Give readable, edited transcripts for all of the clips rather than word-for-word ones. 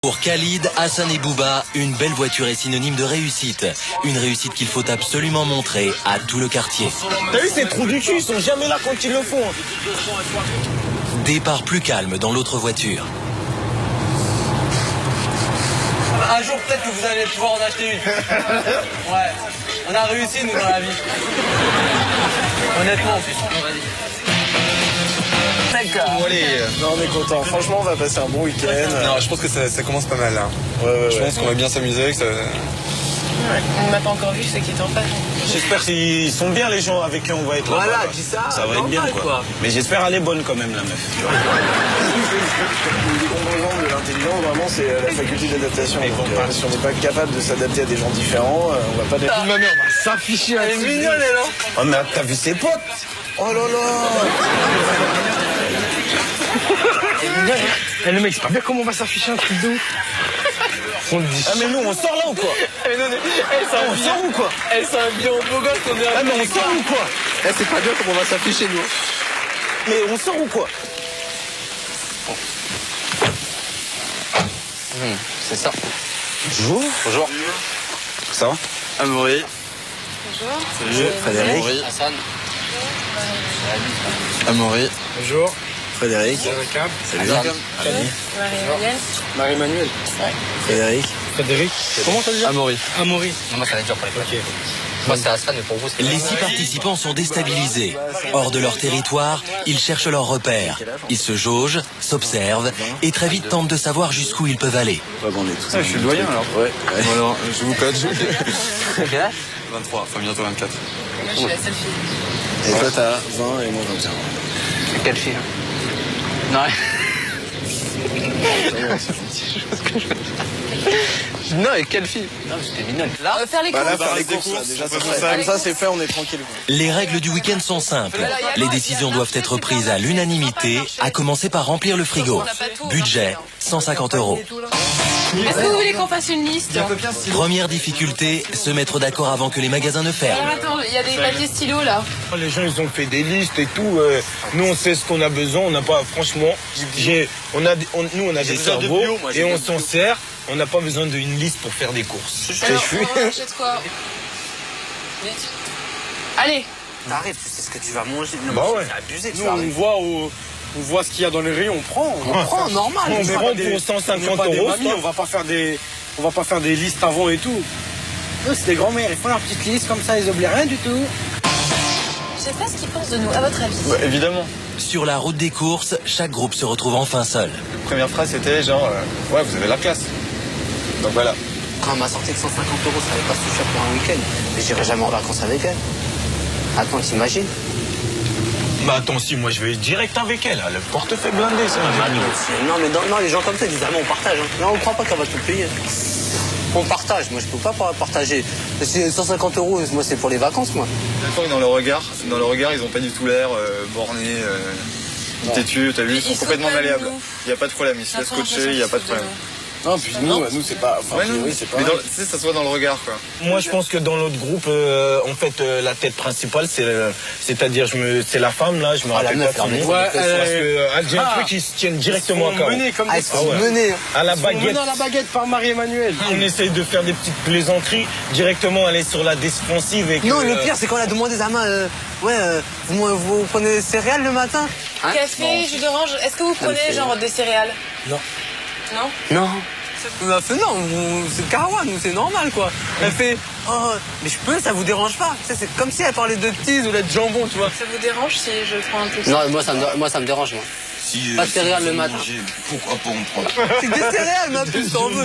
Pour Khalid, Hassan et Bouba, une belle voiture est synonyme de réussite. Une réussite qu'il faut absolument montrer à tout le quartier. T'as vu ces trous du cul, ils sont jamais là quand ils le font. Départ plus calme dans l'autre voiture. Un jour, peut-être que vous allez pouvoir en acheter une. Ouais. On a réussi, nous, dans la vie. Honnêtement, en plus. Bon, allez, non, on est content. Franchement, on va passer un bon week-end. Non, je pense que ça commence pas mal là. Ouais, je pense qu'on va bien s'amuser. Que ça... Ouais. On m'a pas encore vu ceux qui étaient en face. J'espère qu'ils sont bien les gens avec qui on va être là. Voilà, dis ça. Ça va être bien quoi. Mais j'espère elle est bonne quand même la meuf. Les composants de l'intelligence, vraiment, c'est la faculté d'adaptation. Si on n'est pas capable de s'adapter à des gens différents, on va pas être... Ma mère va s'afficher. Elle est mignonne, elle, hein. Oh mais t'as vu ses potes? Oh là là. Eh, le mec, c'est pas bien comment on va s'afficher un truc de ouf. On le dit. Ah mais nous on sort là ou quoi? On sort ou quoi? Elle s'habille en beau gosse, on est Ah mais on sort ou quoi? Eh, c'est pas bien comment on va s'afficher nous. Mais on sort ou quoi? C'est ça. Bonjour. Bonjour. Ça va? Amaury. Bonjour. Salut. Frédéric. Amaury. Hassan. Amaury. Bonjour. Frédéric. Salut. Marie-Emmanuel. Marie-Emmanuel. Frédéric. Frédéric. Comment t'as dit? Amaury. Amaury. Non, moi, ça va être dur pour les potes. Moi, c'est Hassan, mais pour vous, c'est... Les 6 participants sont déstabilisés. Hors de leur territoire, ils cherchent leurs repères. Ils se jaugent, s'observent et très vite tentent de savoir jusqu'où ils peuvent aller. Je suis le doyen alors. Ouais. Alors, je vous coach. Quel âge? 23, enfin bientôt 24. Moi, je suis la seule fille. Et toi t'as 20 et moi 21. Quelle fille? Non. Non, et quelle fille? Non, c'était mignonne. Là, On va faire les courses. Voilà, faire les courses, là, déjà ça serait... Comme ça c'est fait, on est tranquille. Les règles du week-end sont simples. Les décisions doivent être prises à l'unanimité, à commencer par remplir le frigo. Budget, 150 €. Est-ce que vous voulez qu'on fasse une liste? Première difficulté, se mettre d'accord avant que les magasins ne Alors ferment. attends, il y a des papiers stylos là. Les gens ils ont fait des listes et tout. Nous on sait ce qu'on a besoin. On n'a pas, franchement, nous on a des cerveaux et on s'en sert. On n'a pas besoin d'une liste pour faire des courses. Alors, on achète quoi? Vite. Allez. t'arrives, tu sais ce que tu vas manger. Non, Bah mais ouais. c'est abusé, tu Nous vas on voit on voit ce qu'il y a dans les rayons, on prend. On prend, normal. On mais prend pas pour 150 €. On va pas faire des listes avant et tout. Eux, c'est des grands-mères, ils font leur petite liste comme ça, ils oublient rien du tout. Je sais pas ce qu'ils pensent de nous, à votre avis. Ouais, évidemment. Sur la route des courses, chaque groupe se retrouve enfin seul. La première phrase c'était genre, ouais, vous avez la classe. Donc voilà. Quand elle m'a sorti de 150 €, ça allait pas suffire pour un week-end. Mais j'irai jamais en vacances avec elle. Attends, t'imagines? Bah attends, si, moi je vais direct avec elle. Le portefeuille blindé, ça. Non, mais non, les gens comme ça, ils disent, ah, mais on partage. Hein. Non, on croit pas qu'elle va tout payer. On partage. Moi, je peux pas partager. Si 150 €, moi, c'est pour les vacances, moi. Dans le regard, ils ont pas du tout l'air bornés, têtus, t'as vu, ils sont complètement malléables. Il n'y a pas de problème, ils se laissent coacher, il n'y a pas de problème. Non, puis nous c'est pas. Enfin, Ouais, non. oui, c'est pas. Mais tu sais, ça se voit dans le regard, quoi. Moi, je pense que dans notre groupe, en fait, la tête principale, c'est-à-dire, c'est la femme là. Je me rappelle meuf, pas son la nom. meuf. Parce que j'ai un truc qui se tiennent directement à KO. Comme Ah, ils sont menés. À la baguette. à la baguette par Marie-Emmanuel. On essaye de faire des petites plaisanteries, directement aller sur la défensive. Et que, Non, le pire, c'est qu'on a demandé à main, vous prenez des céréales le matin? Hein? Café, jus d'orange. Est-ce que vous prenez genre des céréales? Non. Non? Non. Elle a fait non, c'est le Kawa, nous c'est normal quoi. Elle fait oh mais je peux, ça vous dérange pas? C'est comme si elle parlait de tease ou de jambon, tu vois. Ça vous dérange si je prends un peu de... Non, moi ça me dérange moi. Pas de céréales le matin. Pourquoi pas en prendre? C'est des céréales, ma puce, t'en veux.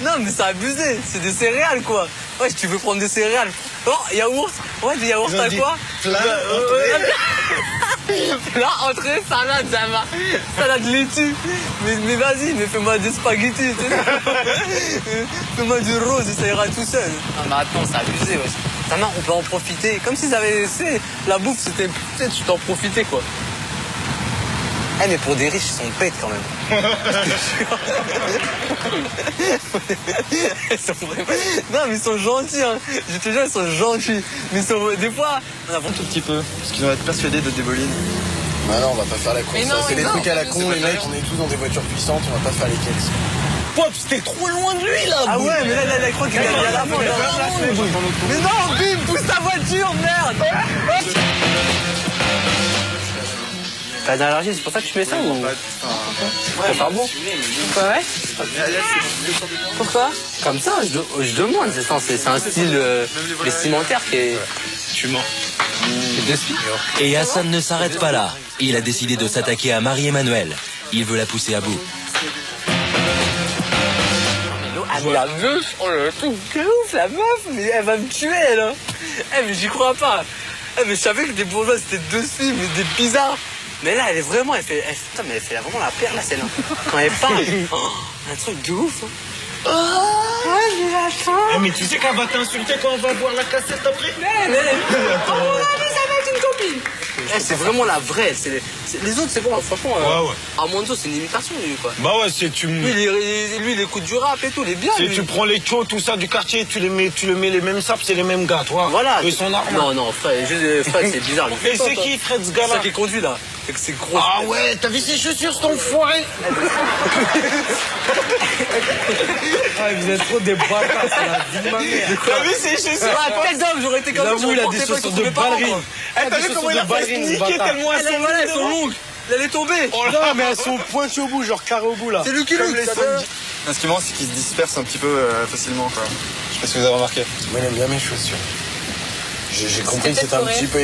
Non mais c'est abusé, c'est des céréales quoi. Ouais, si tu veux prendre des céréales. Oh, yaourt. Ouais, des yaourts à quoi? Là, entrée, salade, ça va. Salade laitue. Mais vas-y, mais fais-moi des spaghettis. Fais-moi du rose, ça ira tout seul. Non, mais attends, c'est abusé, ouais. Ta main, on peut en profiter. Comme s'ils avaient laissé la bouffe, c'était peut-être tu t'en profitais, quoi. Eh, mais pour des riches, ils sont bêtes quand même. Ils sont vraiment... Non, mais ils sont gentils, hein. Je te jure, ils sont gentils. Mais ils sont... des fois, on a Un tout petit peu, parce qu'ils vont être persuadés de Déboline. Bah non, on va pas faire la course. Mais non, C'est mais des non. trucs à la con, les mecs, on est tous dans des voitures puissantes, on va pas faire les keks. Pop, c'était trop loin de lui là. Ah ouais, mais là, je crois qu'il a mis à la main. Mais non, Bim, pousse ta voiture, merde. T'as une allergie, c'est pour ça que tu fais ça ou... Ouais, pas bon. Ouais. Pourquoi? Comme ça, je demande, c'est un style vestimentaire qui est... Tu mens. Et Hassan ne s'arrête pas là. Il a décidé de s'attaquer à Marie-Emmanuelle. Il veut la pousser à bout. Ah mais la meuf, oh là là, tout de ouf, la meuf, mais elle va me tuer, elle, hein. Eh mais j'y crois pas. Eh mais je savais que des bourgeois c'était dessus, mais des bizarres. Mais là, elle est vraiment, putain, mais elle fait vraiment la perle, la scène. Quand elle parle, oh, un truc de ouf. Hein. Oh, mais attends. Mais tu sais qu'elle va t'insulter quand on va voir la cassette après. Oh, mais ça va être une copine. Eh, c'est vraiment la vraie. Les autres, c'est bon, franchement. Ouais. Armando, c'est une imitation, lui, quoi. Bah ouais, c'est tu. Lui, il écoute du rap et tout, il est bien. Si lui. tu prends les chos, tout ça du quartier, tu le mets les mêmes sapes, c'est les mêmes gars, toi. Voilà. Ils sont normaux. Non, frère, c'est bizarre. Lui. Et c'est qui, Fred, ce C'est gars-là? ça qui conduit, là. C'est gros. Ah ouais, t'as vu ses chaussures, cet enfoiré? Ah, vous êtes trop des bâtards, c'est la vie de ma mère. T'as vu ses chaussures? Ah, quel homme, j'aurais été comme ça. J'avoue, il a des chaussures de ballerine. T'as vu comment il a fait niquer tellement elles sont Elles sont longues. Elle est tombée. Non, mais elles sont pointues au bout, genre carré au bout là. C'est lui qui Comme lutte. les Sandy. Ce qui manque, c'est qu'ils se dispersent un petit peu facilement, quoi. Je sais pas si vous avez remarqué. Moi, il aime bien mes chaussures. J'ai compris que peut-être c'était un pour petit elle. peu